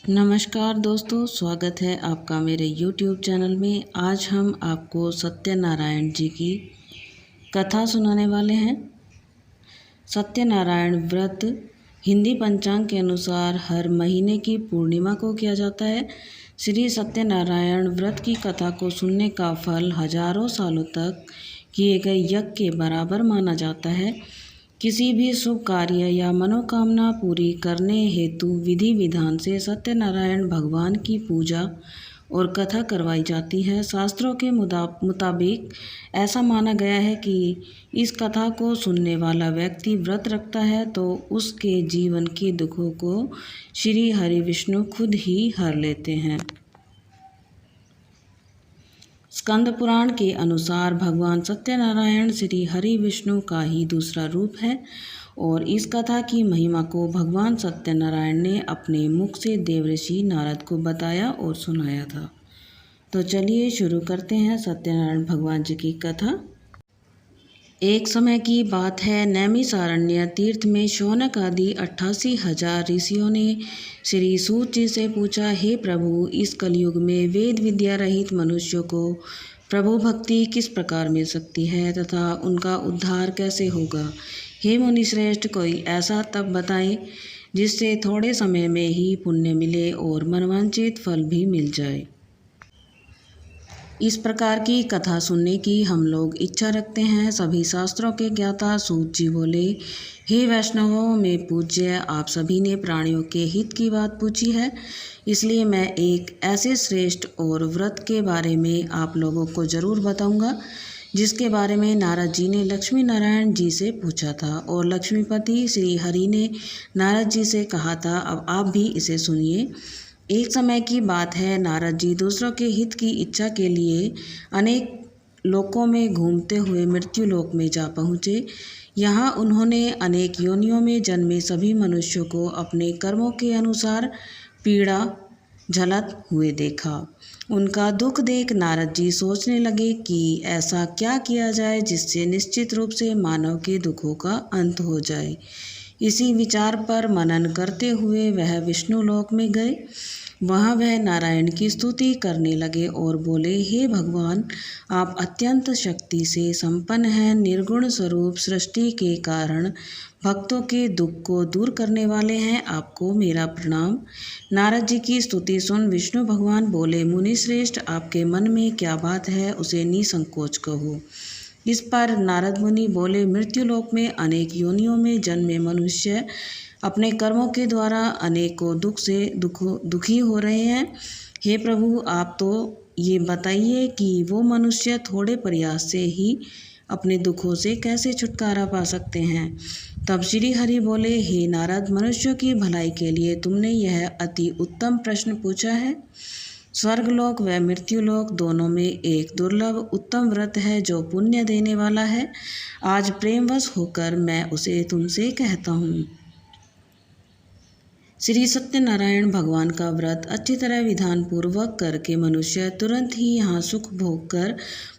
नमस्कार दोस्तों, स्वागत है आपका मेरे YouTube चैनल में। आज हम आपको सत्यनारायण जी की कथा सुनाने वाले हैं। सत्यनारायण व्रत हिंदी पंचांग के अनुसार हर महीने की पूर्णिमा को किया जाता है। श्री सत्यनारायण व्रत की कथा को सुनने का फल हजारों सालों तक किए गए यज्ञ के बराबर माना जाता है। किसी भी शुभ कार्य या मनोकामना पूरी करने हेतु विधि विधान से सत्यनारायण भगवान की पूजा और कथा करवाई जाती है। शास्त्रों के मुताबिक ऐसा माना गया है कि इस कथा को सुनने वाला व्यक्ति व्रत रखता है तो उसके जीवन के दुखों को श्री हरि विष्णु खुद ही हर लेते हैं। स्कंद पुराण के अनुसार भगवान सत्यनारायण श्री हरि विष्णु का ही दूसरा रूप है और इस कथा की महिमा को भगवान सत्यनारायण ने अपने मुख से देवऋषि नारद को बताया और सुनाया था। तो चलिए शुरू करते हैं सत्यनारायण भगवान जी की कथा। एक समय की बात है, नैमिषारण्य तीर्थ में शौनक आदि 88,000 ऋषियों ने श्री सूत जी से पूछा, हे प्रभु, इस कलयुग में वेद विद्या रहित मनुष्यों को प्रभु भक्ति किस प्रकार मिल सकती है तथा उनका उद्धार कैसे होगा। हे मुनिश्रेष्ठ, कोई ऐसा तप बताएं जिससे थोड़े समय में ही पुण्य मिले और मनवांछित फल भी मिल जाए। इस प्रकार की कथा सुनने की हम लोग इच्छा रखते हैं। सभी शास्त्रों के ज्ञाता सूत जी बोले, हे वैष्णवों में पूज्य, आप सभी ने प्राणियों के हित की बात पूछी है, इसलिए मैं एक ऐसे श्रेष्ठ और व्रत के बारे में आप लोगों को जरूर बताऊंगा जिसके बारे में नारद जी ने लक्ष्मी नारायण जी से पूछा था और लक्ष्मीपति श्री हरि ने नारद जी से कहा था। अब आप भी इसे सुनिए। एक समय की बात है, नारद जी दूसरों के हित की इच्छा के लिए अनेक लोकों में घूमते हुए मृत्यु लोक में जा पहुँचे। यहाँ उन्होंने अनेक योनियों में जन्मे सभी मनुष्यों को अपने कर्मों के अनुसार पीड़ा झलत हुए देखा। उनका दुख देख नारद जी सोचने लगे कि ऐसा क्या किया जाए जिससे निश्चित रूप से मानव के दुखों का अंत हो जाए। इसी विचार पर मनन करते हुए वह विष्णु लोक में गए। वहाँ वह नारायण की स्तुति करने लगे और बोले, हे भगवान, आप अत्यंत शक्ति से संपन्न हैं, निर्गुण स्वरूप, सृष्टि के कारण भक्तों के दुख को दूर करने वाले हैं, आपको मेरा प्रणाम। नारद जी की स्तुति सुन विष्णु भगवान बोले, मुनि श्रेष्ठ, आपके मन में क्या बात है उसे निसंकोच कहो। इस पर नारद मुनि बोले, मृत्युलोक में अनेक योनियों में जन्मे मनुष्य अपने कर्मों के द्वारा अनेकों दुखी हो रहे हैं। हे प्रभु, आप तो ये बताइए कि वो मनुष्य थोड़े प्रयास से ही अपने दुखों से कैसे छुटकारा पा सकते हैं। तब श्री हरि बोले, हे नारद, मनुष्यों की भलाई के लिए तुमने यह अति उत्तम प्रश्न पूछा है। स्वर्गलोक व मृत्युलोक दोनों में एक दुर्लभ उत्तम व्रत है जो पुण्य देने वाला है। आज प्रेमवश होकर मैं उसे तुमसे कहता हूँ। श्री सत्यनारायण भगवान का व्रत अच्छी तरह विधान पूर्वक करके मनुष्य तुरंत ही यहाँ सुख भोग कर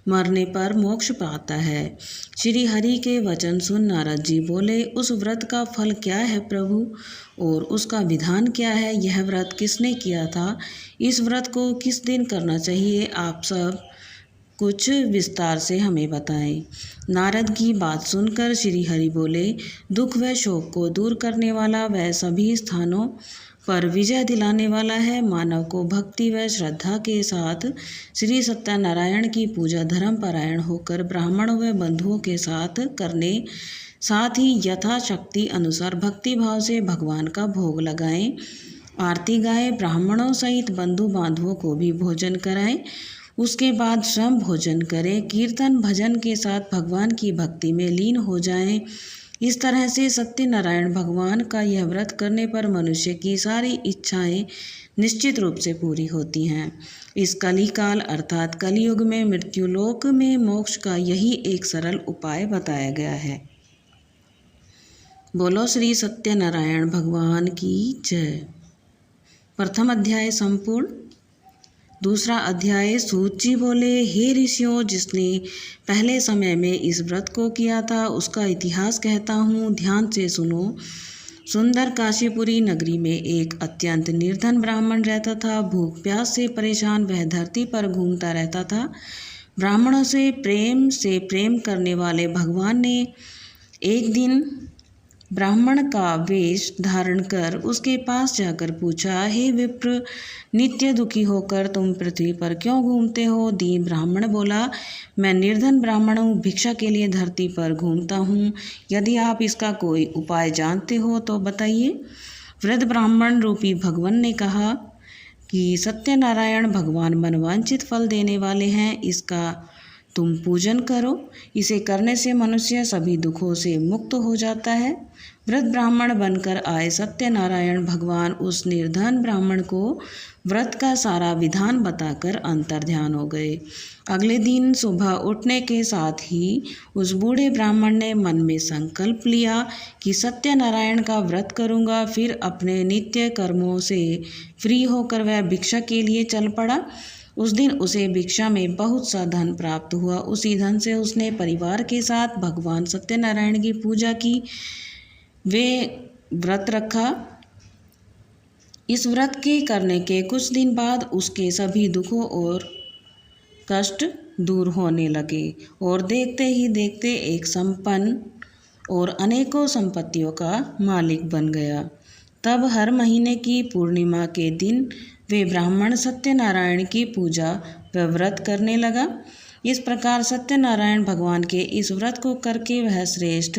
मरने पर मोक्ष पाता है। श्री हरि के वचन सुन नारद जी बोले, उस व्रत का फल क्या है प्रभु और उसका विधान क्या है। यह व्रत किसने किया था, इस व्रत को किस दिन करना चाहिए, आप सब कुछ विस्तार से हमें बताएं। नारद की बात सुनकर श्री हरि बोले, दुख व शोक को दूर करने वाला वह सभी स्थानों पर विजय दिलाने वाला है। मानव को भक्ति व श्रद्धा के साथ श्री सत्यनारायण की पूजा धर्म परायण होकर ब्राह्मणों व बंधुओं के साथ करने, साथ ही यथाशक्ति अनुसार भक्ति भाव से भगवान का भोग लगाएं, आरती गाएं, ब्राह्मणों सहित बंधु बांधवों को भी भोजन कराएं, उसके बाद स्वयं भोजन करें, कीर्तन भजन के साथ भगवान की भक्ति में लीन हो जाएं। इस तरह से सत्यनारायण भगवान का यह व्रत करने पर मनुष्य की सारी इच्छाएं निश्चित रूप से पूरी होती हैं। इस कलिकाल अर्थात कलियुग में मृत्युलोक में मोक्ष का यही एक सरल उपाय बताया गया है। बोलो श्री सत्यनारायण भगवान की जय। प्रथम अध्याय संपूर्ण। दूसरा अध्याय, सूत जी बोले, हे ऋषियों, जिसने पहले समय में इस व्रत को किया था उसका इतिहास कहता हूँ, ध्यान से सुनो। सुंदर काशीपुरी नगरी में एक अत्यंत निर्धन ब्राह्मण रहता था। भूख प्यास से परेशान वह धरती पर घूमता रहता था। ब्राह्मणों से प्रेम करने वाले भगवान ने एक दिन ब्राह्मण का वेश धारण कर उसके पास जाकर पूछा, हे विप्र, नित्य दुखी होकर तुम पृथ्वी पर क्यों घूमते हो? दीन ब्राह्मण बोला, मैं निर्धन ब्राह्मण हूँ, भिक्षा के लिए धरती पर घूमता हूँ। यदि आप इसका कोई उपाय जानते हो तो बताइए। वृद्ध ब्राह्मण रूपी भगवान ने कहा कि सत्यनारायण भगवान मनवांचित फल देने वाले हैं, इसका तुम पूजन करो। इसे करने से मनुष्य सभी दुखों से मुक्त हो जाता है। वृद्ध ब्राह्मण बनकर आए सत्यनारायण भगवान उस निर्धन ब्राह्मण को व्रत का सारा विधान बताकर अंतर्ध्यान हो गए। अगले दिन सुबह उठने के साथ ही उस बूढ़े ब्राह्मण ने मन में संकल्प लिया कि सत्यनारायण का व्रत करूँगा। फिर अपने नित्य कर्मों से फ्री होकर वह भिक्षा के लिए चल पड़ा। उस दिन उसे भिक्षा में बहुत सा धन प्राप्त हुआ। उसी धन से उसने परिवार के साथ भगवान सत्यनारायण की पूजा की, वे व्रत रखा। इस व्रत के करने के कुछ दिन बाद उसके सभी दुखों और कष्ट दूर होने लगे और देखते ही देखते एक संपन्न और अनेकों संपत्तियों का मालिक बन गया। तब हर महीने की पूर्णिमा के दिन वे ब्राह्मण सत्यनारायण की पूजा व व्रत करने लगा। इस प्रकार सत्यनारायण भगवान के इस व्रत को करके वह श्रेष्ठ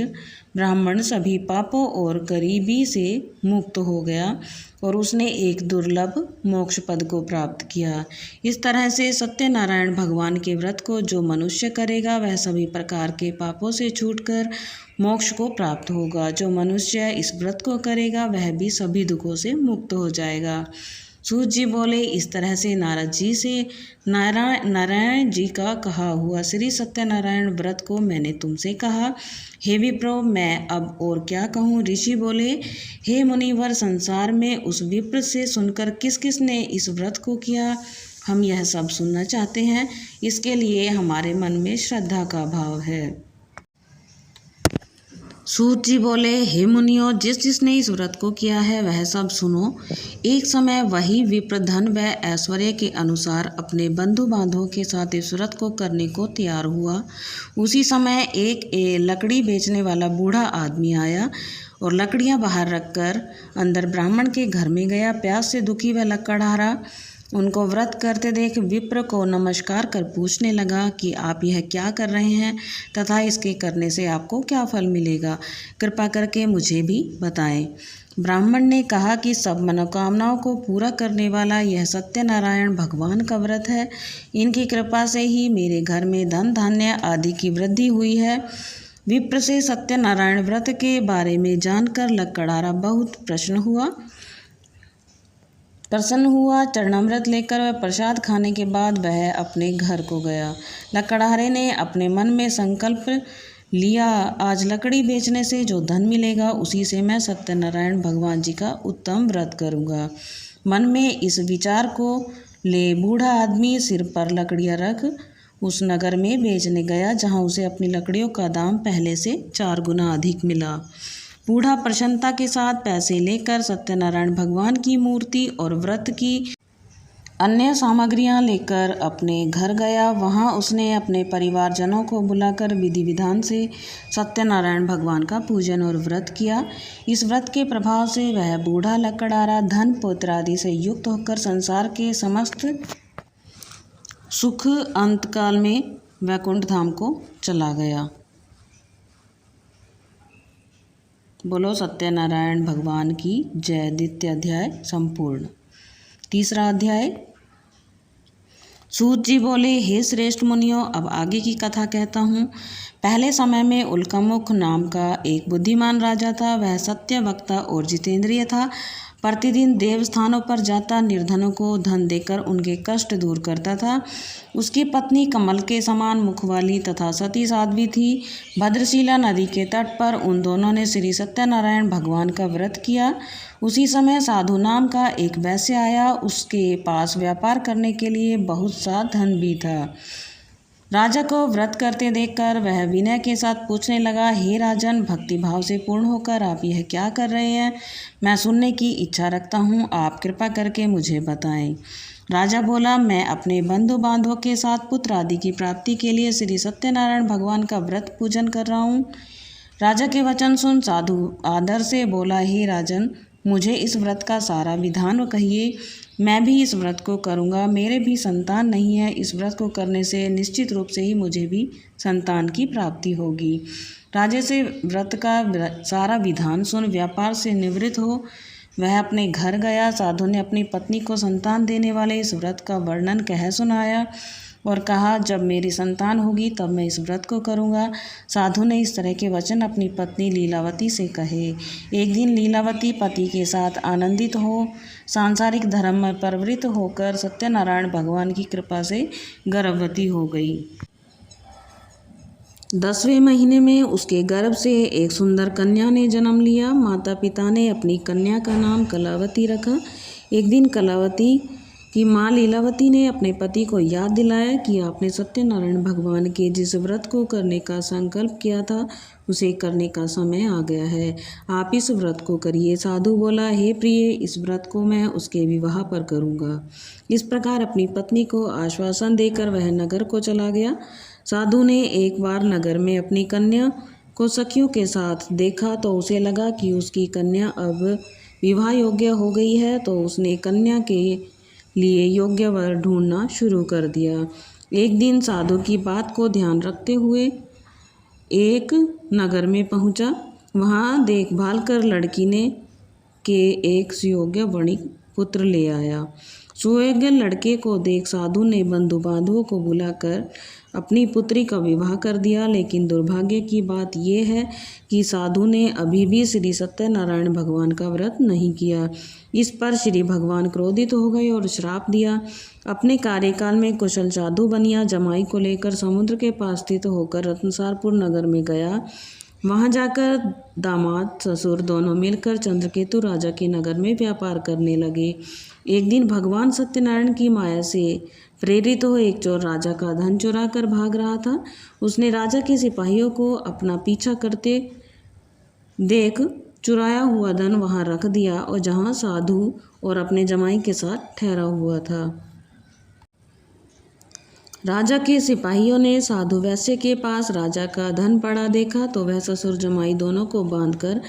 ब्राह्मण सभी पापों और गरीबी से मुक्त हो गया और उसने एक दुर्लभ मोक्ष पद को प्राप्त किया। इस तरह से सत्यनारायण भगवान के व्रत को जो मनुष्य करेगा वह सभी प्रकार के पापों से छूटकर मोक्ष को प्राप्त होगा। जो मनुष्य इस व्रत को करेगा वह भी सभी दुखों से मुक्त हो जाएगा। सूत जी बोले, इस तरह से नारद जी से नारायण जी का कहा हुआ श्री सत्यनारायण व्रत को मैंने तुमसे कहा। हे विप्रो, मैं अब और क्या कहूँ? ऋषि बोले, हे मुनिवर, संसार में उस विप्र से सुनकर किस किस ने इस व्रत को किया, हम यह सब सुनना चाहते हैं। इसके लिए हमारे मन में श्रद्धा का भाव है। सूत जी बोले, हे मुनियों, जिसने इस व्रत को किया है वह सब सुनो। एक समय वही विप्र धन व ऐश्वर्य के अनुसार अपने बंधु बांधवों के साथ इस व्रत को करने को तैयार हुआ। उसी समय एक लकड़ी बेचने वाला बूढ़ा आदमी आया और लकड़ियां बाहर रखकर अंदर ब्राह्मण के घर में गया। प्यास से दुखी व लकड़हारा उनको व्रत करते देख विप्र को नमस्कार कर पूछने लगा कि आप यह क्या कर रहे हैं तथा इसके करने से आपको क्या फल मिलेगा, कृपा करके मुझे भी बताएं। ब्राह्मण ने कहा कि सब मनोकामनाओं को पूरा करने वाला यह सत्यनारायण भगवान का व्रत है। इनकी कृपा से ही मेरे घर में धन धान्य आदि की वृद्धि हुई है। विप्र से सत्यनारायण व्रत के बारे में जानकर लकड़हारा बहुत प्रसन्न हुआ। चरणामृत लेकर वह प्रसाद खाने के बाद वह अपने घर को गया। लकड़हारे ने अपने मन में संकल्प लिया, आज लकड़ी बेचने से जो धन मिलेगा उसी से मैं सत्यनारायण भगवान जी का उत्तम व्रत करूँगा। मन में इस विचार को ले बूढ़ा आदमी सिर पर लकड़ियाँ रख उस नगर में बेचने गया जहाँ उसे अपनी लकड़ियों का दाम पहले से 4 गुना अधिक मिला। बूढ़ा प्रसन्नता के साथ पैसे लेकर सत्यनारायण भगवान की मूर्ति और व्रत की अन्य सामग्रियां लेकर अपने घर गया। वहां उसने अपने परिवारजनों को बुलाकर विधि विधान से सत्यनारायण भगवान का पूजन और व्रत किया। इस व्रत के प्रभाव से वह बूढ़ा लकड़हारा धन पुत्र आदि से युक्त होकर संसार के समस्त सुख अंतकाल में वैकुंठ धाम को चला गया। बोलो सत्यनारायण भगवान की जय। द्वितीय अध्याय संपूर्ण। तीसरा अध्याय। सूत जी बोले, हे श्रेष्ठ मुनियों, अब आगे की कथा कहता हूँ। पहले समय में उल्कामुख नाम का एक बुद्धिमान राजा था। वह सत्य वक्ता और जितेंद्रिय था। प्रतिदिन देवस्थानों पर जाता, निर्धनों को धन देकर उनके कष्ट दूर करता था। उसकी पत्नी कमल के समान मुख वाली तथा सती साध्वी थी। भद्रशिला नदी के तट पर उन दोनों ने श्री सत्यनारायण भगवान का व्रत किया। उसी समय साधु नाम का एक वैश्य आया। उसके पास व्यापार करने के लिए बहुत सा धन भी था। राजा को व्रत करते देखकर वह विनय के साथ पूछने लगा, हे राजन, भक्ति भाव से पूर्ण होकर आप यह क्या कर रहे हैं? मैं सुनने की इच्छा रखता हूँ, आप कृपा करके मुझे बताएं। राजा बोला, मैं अपने बंधु बांधवों के साथ पुत्र आदि की प्राप्ति के लिए श्री सत्यनारायण भगवान का व्रत पूजन कर रहा हूँ। राजा के वचन सुन साधु आदर से बोला, हे राजन, मुझे इस व्रत का सारा विधान कहिए। मैं भी इस व्रत को करूँगा। मेरे भी संतान नहीं है। इस व्रत को करने से निश्चित रूप से ही मुझे भी संतान की प्राप्ति होगी। राजा से व्रत का सारा विधान सुन व्यापार से निवृत्त हो वह अपने घर गया। साधु ने अपनी पत्नी को संतान देने वाले इस व्रत का वर्णन कह सुनाया और कहा, जब मेरी संतान होगी तब मैं इस व्रत को करूँगा। साधु ने इस तरह के वचन अपनी पत्नी लीलावती से कहे। एक दिन लीलावती पति के साथ आनंदित हो सांसारिक धर्म में प्रवृत्त होकर सत्यनारायण भगवान की कृपा से गर्भवती हो गई। 10वें महीने में उसके गर्भ से एक सुंदर कन्या ने जन्म लिया। माता पिता ने अपनी कन्या का नाम कलावती रखा। एक दिन कलावती की माँ लीलावती ने अपने पति को याद दिलाया कि आपने सत्यनारायण भगवान के जिस व्रत को करने का संकल्प किया था उसे करने का समय आ गया है। आप इस व्रत को करिए। साधु बोला, हे प्रिय, इस व्रत को मैं उसके विवाह पर करूँगा। इस प्रकार अपनी पत्नी को आश्वासन देकर वह नगर को चला गया। साधु ने एक बार नगर में अपनी कन्या को सखियों के साथ देखा तो उसे लगा कि उसकी कन्या अब विवाह योग्य हो गई है, तो उसने कन्या के लिए योग्य वर ढूंढना शुरू कर दिया। एक दिन साधु की बात को ध्यान रखते हुए एक नगर में पहुंचा। वहां देखभाल कर लड़की ने के एक सुयोग्य वणिक पुत्र ले आया। सुयोग्य लड़के को देख साधु ने बंधु बांधवों को बुलाकर अपनी पुत्री का विवाह कर दिया। लेकिन दुर्भाग्य की बात यह है कि साधु ने अभी भी श्री सत्यनारायण भगवान का व्रत नहीं किया। इस पर श्री भगवान क्रोधित हो गए और श्राप दिया। अपने कार्यकाल में कुशल साधु बनिया जमाई को लेकर समुद्र के पास स्थित होकर रत्नसारपुर नगर में गया। वहां जाकर दामाद ससुर दोनों मिलकर चंद्रकेतु राजा के नगर में व्यापार करने लगे। एक दिन भगवान सत्यनारायण की माया से प्रेरित हो एक चोर राजा का धन चुरा कर भाग रहा था। उसने राजा के सिपाहियों को अपना पीछा करते देख चुराया हुआ धन वहां रख दिया और जहां साधु और अपने जमाई के साथ ठहरा हुआ था। राजा के सिपाहियों ने साधु वैश्य के पास राजा का धन पड़ा देखा तो वह ससुर जमाई दोनों को बांधकर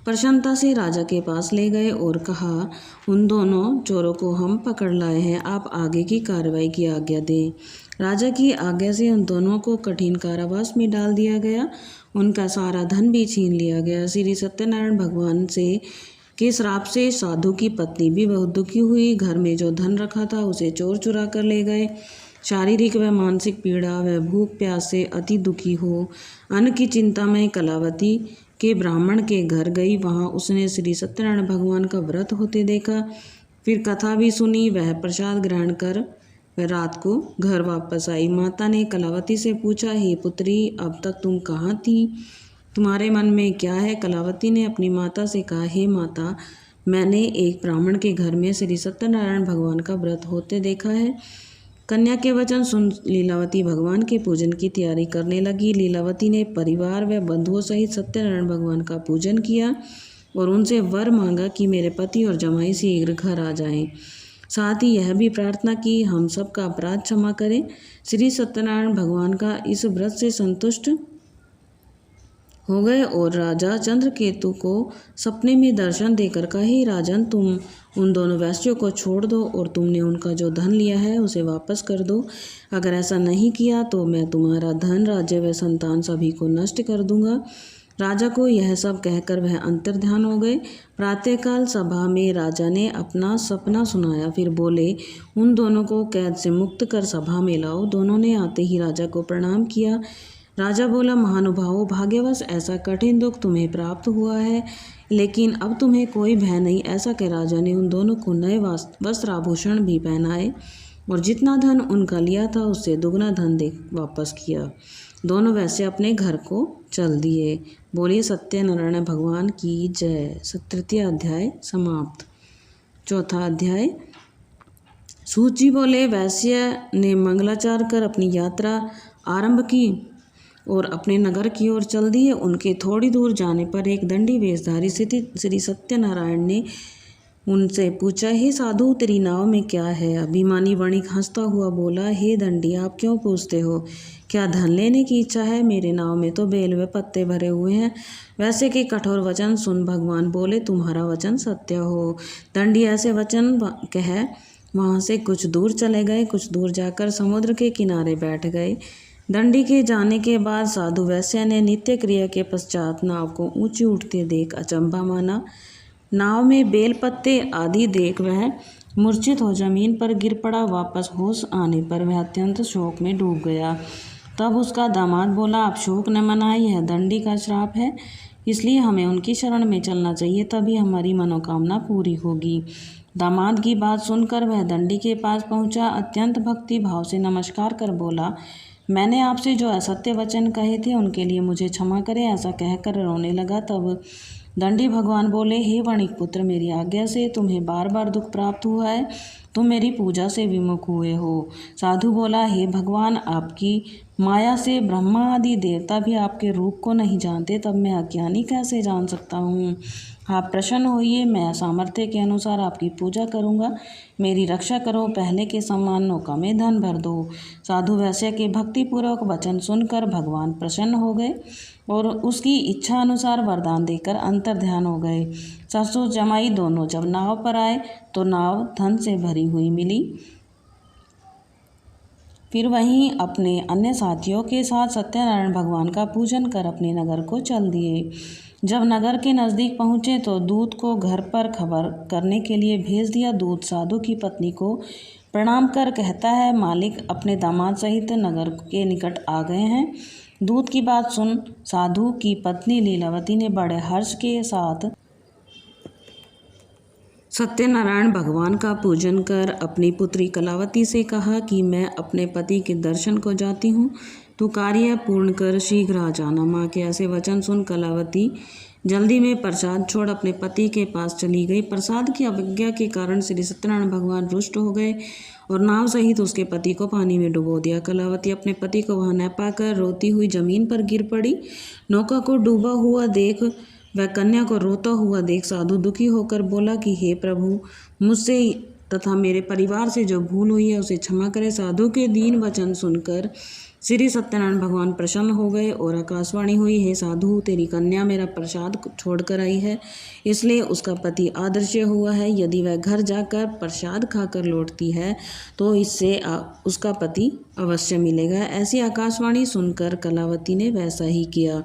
प्रसन्नता से राजा के पास ले गए और कहा, उन दोनों चोरों को हम पकड़ लाए हैं, आप आगे की कार्रवाई की आज्ञा दें। राजा की आज्ञा से उन दोनों को कठिन कारावास में डाल दिया गया। उनका सारा धन भी छीन लिया गया। श्री सत्यनारायण भगवान से के श्राप से साधु की पत्नी भी बहुत दुखी हुई। घर में जो धन रखा था उसे चोर चुरा कर ले गए। शारीरिक व मानसिक पीड़ा व भूख प्यास से अति दुखी हो अन्न की चिंता में कलावती के ब्राह्मण के घर गई। वहां उसने श्री सत्यनारायण भगवान का व्रत होते देखा। फिर कथा भी सुनी। वह प्रसाद ग्रहण कर वह रात को घर वापस आई। माता ने कलावती से पूछा, हे पुत्री, अब तक तुम कहाँ थी? तुम्हारे मन में क्या है? कलावती ने अपनी माता से कहा, हे माता, मैंने एक ब्राह्मण के घर में श्री सत्यनारायण भगवान का व्रत होते देखा है। कन्या के वचन सुन लीलावती भगवान के पूजन की तैयारी करने लगी। लीलावती ने परिवार व बंधुओं सहित सत्यनारायण भगवान का पूजन किया और उनसे वर मांगा कि मेरे पति और जमाई शीघ्र घर आ जाएं। साथ ही यह भी प्रार्थना की, हम सब का अपराध क्षमा करें। श्री सत्यनारायण भगवान का इस व्रत से संतुष्ट हो गए और राजा चंद्रकेतु को सपने में दर्शन देकर कहे, राजन, तुम उन दोनों वैश्यों को छोड़ दो और तुमने उनका जो धन लिया है उसे वापस कर दो। अगर ऐसा नहीं किया तो मैं तुम्हारा धन, राज्य व संतान सभी को नष्ट कर दूंगा। राजा को यह सब कहकर वह अंतर्ध्यान हो गए। प्रातःकाल सभा में राजा ने अपना सपना सुनाया। फिर बोले, उन दोनों को कैद से मुक्त कर सभा में लाओ। दोनों ने आते ही राजा को प्रणाम किया। राजा बोला, महानुभावों, भाग्यवश ऐसा कठिन दुख तुम्हें प्राप्त हुआ है, लेकिन अब तुम्हें कोई भय नहीं। ऐसा कह राजा ने उन दोनों को नए वस्त्र आभूषण भी पहनाए और जितना धन उनका लिया था उससे दुगना धन दे वापस किया। दोनों वैसे अपने घर को चल दिए। बोलिए सत्यनारायण भगवान की जय। तृतीय अध्याय समाप्त। चौथा अध्याय। सूत जी बोले, वैश्य ने मंगलाचार कर अपनी यात्रा आरंभ की और अपने नगर की ओर चल दिए। उनके थोड़ी दूर जाने पर एक दंडी वेशधारी श्री सत्यनारायण ने उनसे पूछा, हे साधु, तेरी नाव में क्या है? अभिमानी वणिक हंसता हुआ बोला, हे दंडी, आप क्यों पूछते हो? क्या धन लेने की इच्छा है? मेरे नाव में तो बेल व पत्ते भरे हुए हैं। वैसे के कठोर वचन सुन भगवान बोले, तुम्हारा वचन सत्य हो। दंडी ऐसे वचन कह वहाँ से कुछ दूर चले गए। कुछ दूर जाकर समुद्र के किनारे बैठ गए। दंडी के जाने के बाद साधु वैश्य ने नित्य क्रिया के पश्चात नाव को ऊंची उठते देख अचंभा माना। नाव में बेल पत्ते आदि देख वह मूर्छित हो जमीन पर गिर पड़ा। वापस होश आने पर वह अत्यंत शोक में डूब गया। तब उसका दामाद बोला, आप शोक न मनाएं, यह दंडी का श्राप है, इसलिए हमें उनकी शरण में चलना चाहिए, तभी हमारी मनोकामना पूरी होगी। दामाद की बात सुनकर वह दंडी के पास पहुंचा। अत्यंत भक्ति भाव से नमस्कार कर बोला, मैंने आपसे जो असत्य वचन कहे थे उनके लिए मुझे क्षमा करें। ऐसा कहकर रोने लगा। तब दंडी भगवान बोले, हे वणिक पुत्र, मेरी आज्ञा से तुम्हें बार बार दुख प्राप्त हुआ है, तुम मेरी पूजा से विमुख हुए हो। साधु बोला, हे भगवान, आपकी माया से ब्रह्मा आदि देवता भी आपके रूप को नहीं जानते, तब मैं अज्ञानी कैसे जान सकता हूँ? आप प्रसन्न होइए, मैं सामर्थ्य के अनुसार आपकी पूजा करूँगा, मेरी रक्षा करो, पहले के समान नौका में धन भर दो। साधु वैश्य के भक्तिपूर्वक वचन सुनकर भगवान प्रसन्न हो गए और उसकी इच्छा अनुसार वरदान देकर अंतर्ध्यान हो गए। ससुर जमाई दोनों जब नाव पर आए तो नाव धन से भरी हुई मिली। फिर वहीं अपने अन्य साथियों के साथ सत्यनारायण भगवान का पूजन कर अपने नगर को चल दिए। जब नगर के नज़दीक पहुँचे तो दूत को घर पर खबर करने के लिए भेज दिया। दूत साधु की पत्नी को प्रणाम कर कहता है, मालिक अपने दामाद सहित नगर के निकट आ गए हैं। दूत की बात सुन साधु की पत्नी लीलावती ने बड़े हर्ष के साथ सत्यनारायण भगवान का पूजन कर अपनी पुत्री कलावती से कहा कि मैं अपने पति के दर्शन को जाती हूँ, तू कार्य पूर्ण कर शीघ्र आ जाना। माँ के ऐसे वचन सुन कलावती जल्दी में प्रसाद छोड़ अपने पति के पास चली गई। प्रसाद की अवज्ञा के कारण श्री सत्यनारायण भगवान रुष्ट हो गए और नाव सहित उसके पति को पानी में डुबो दिया। कलावती अपने पति को वहां न पाकर रोती हुई जमीन पर गिर पड़ी। नौका को डूबा हुआ देख वह कन्या को रोता हुआ देख साधु दुखी होकर बोला कि हे प्रभु, मुझसे तथा मेरे परिवार से जो भूल हुई है उसे क्षमा करें। साधु के दीन वचन सुनकर श्री सत्यनारायण भगवान प्रसन्न हो गए और आकाशवाणी हुई, हे साधु, तेरी कन्या मेरा प्रसाद छोड़कर आई है, इसलिए उसका पति अदृश्य हुआ है। यदि वह घर जाकर प्रसाद खाकर लौटती है तो इससे उसका पति अवश्य मिलेगा। ऐसी आकाशवाणी सुनकर कलावती ने वैसा ही किया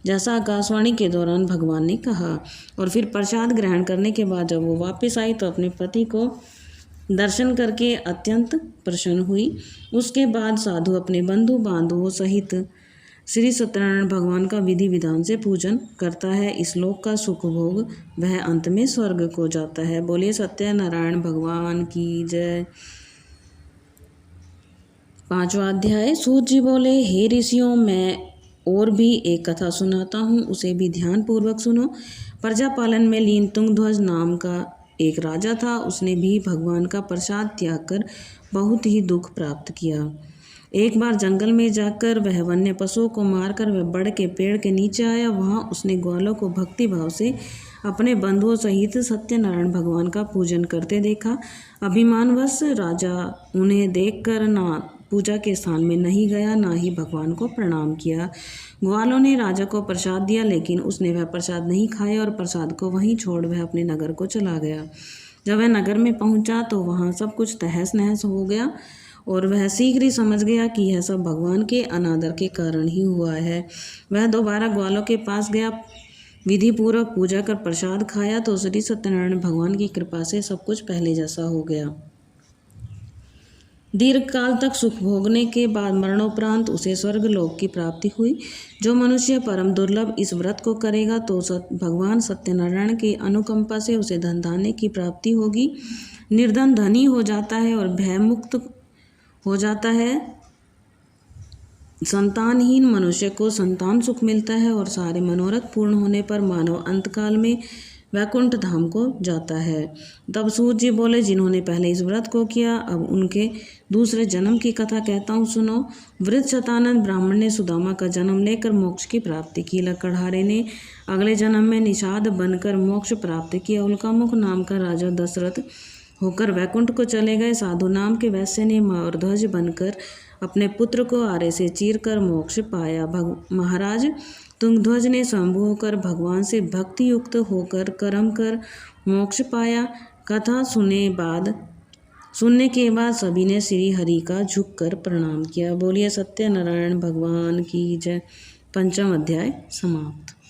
जैसा आकाशवाणी के दौरान भगवान ने कहा और फिर प्रसाद ग्रहण करने के बाद जब वो वापस आई तो अपने पति को दर्शन करके अत्यंत प्रसन्न हुई। उसके बाद साधु अपने बंधु बांधवों सहित श्री सत्यनारायण भगवान का विधि विधान से पूजन करता है। इस लोक का सुख भोग वह अंत में स्वर्ग को जाता है। बोलिए सत्यनारायण भगवान की जय। 5वां अध्याय। सूत जी बोले, हे ऋषियों, मैं और भी एक कथा सुनाता हूँ, उसे भी ध्यान पूर्वक सुनो। प्रजा पालन में लीन तुंगध्वज नाम का एक राजा था। उसने भी भगवान का प्रसाद त्याग कर बहुत ही दुख प्राप्त किया। एक बार जंगल में जाकर वह वन्य पशुओं को मारकर वह बड़ के पेड़ के नीचे आया। वहाँ उसने ग्वालों को भक्ति भाव से अपने बंधुओं सहित सत्यनारायण भगवान का पूजन करते देखा। अभिमानवश राजा उन्हें देखकर ना पूजा के स्थान में नहीं गया, ना ही भगवान को प्रणाम किया। ग्वालों ने राजा को प्रसाद दिया, लेकिन उसने वह प्रसाद नहीं खाया और प्रसाद को वहीं छोड़ वह अपने नगर को चला गया। जब वह नगर में पहुंचा तो वहां सब कुछ तहस नहस हो गया और वह शीघ्र ही समझ गया कि यह सब भगवान के अनादर के कारण ही हुआ है। वह दोबारा ग्वालों के पास गया, विधि पूर्वक पूजा कर प्रसाद खाया तो श्री सत्यनारायण भगवान की कृपा से सब कुछ पहले जैसा हो गया। दीर्घ काल तक सुख भोगने के बाद मरणोपरांत उसे स्वर्ग लोक की प्राप्ति हुई। जो मनुष्य परम दुर्लभ इस व्रत को करेगा तो भगवान सत्यनारायण की अनुकंपा से उसे धन धान्य की प्राप्ति होगी। निर्धन धनी हो जाता है और भय मुक्त हो जाता है। संतानहीन मनुष्य को संतान सुख मिलता है और सारे मनोरथ पूर्ण होने पर मानव अंतकाल में वैकुंठ धाम को जाता है। तब सूत जी बोले, जिन्होंने पहले इस व्रत को किया, अब उनके दूसरे जन्म की कथा कहता हूँ, सुनो। वृद्ध शतानंद ब्राह्मण ने सुदामा का जन्म लेकर मोक्ष की प्राप्ति की। लकड़हारे ने अगले जन्म में निषाद बनकर मोक्ष प्राप्त किया। उल्कामुख नाम का राजा दशरथ होकर वैकुंठ को चले गए। साधु नाम के वैश्य ने मयूरध्वज बनकर अपने पुत्र को आरे से चीरकर मोक्ष पाया। महाराज तुंगध्वज ने शंभु होकर भगवान से भक्ति युक्त होकर कर्म कर मोक्ष पाया। कथा सुनने के बाद सभी ने श्री हरि का झुककर प्रणाम किया। बोलिए सत्यनारायण भगवान की जय। 5वां अध्याय समाप्त।